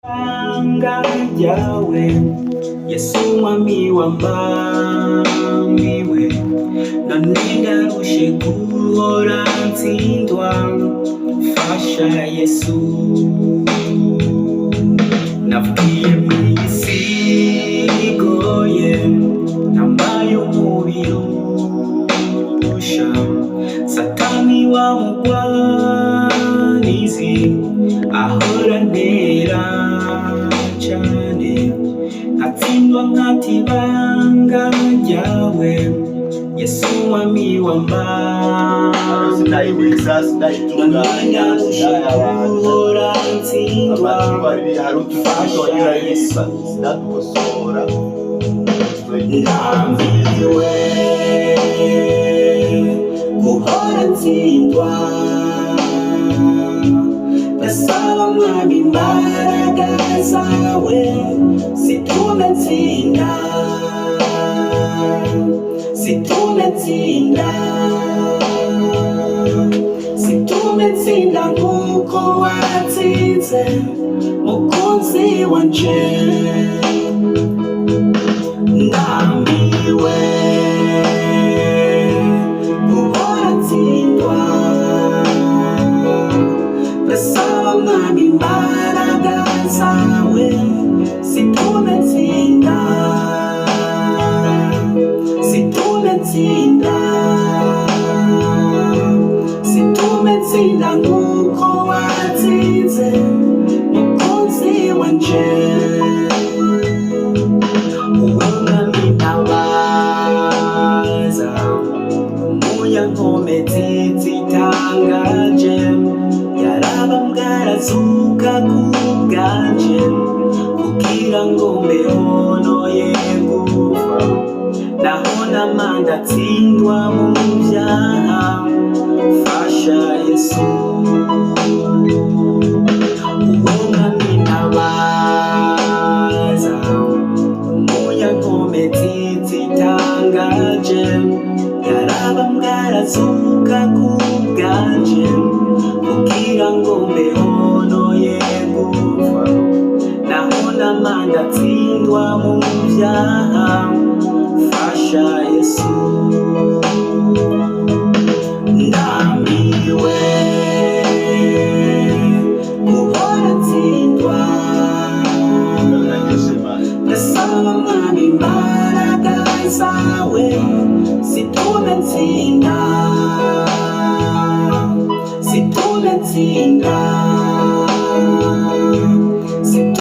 Anga ryawe Yesu mwami wambamiwe, none ndarushe guhora ntsindwa, fasha Yesu. Navukiye mw'isi igoye, nambaye umubiri urusha, Satani wa mugwanizi ahora antera cane, nkatsindwa nkatibanga ryawe Yesu mwami wambamiwe, guhora ntsindwa, fasha Yesu. Ndambiwe guhora ntsindwa, ndasaba mwami imbaraga zawe zitume ntsinda, zitume ntsinda, zitume ntsinda nkuko watsinze mukunzi wanje. Ndambiwe guhora ntsindwa, ndasaba mwami imbaraga zawe zitume ntsinda, zitume ntsinda, zitume ntsinda nkuko watsinze mukunzi wanje. Nkomezi zitangaje, yaraba mbwarazuka kubwanje, kugira ngo mbeho noye gupfa, naho namanda atsindwa mu vyaha, fasha Yesu. Uwo mwami ntabaza, nkomezi zitangaje, yaraba mbwarazuka kubwanje, kugira ngo mbeho noye gupfa, naho namanda atsindwa mu vyaha, fasha Yesu.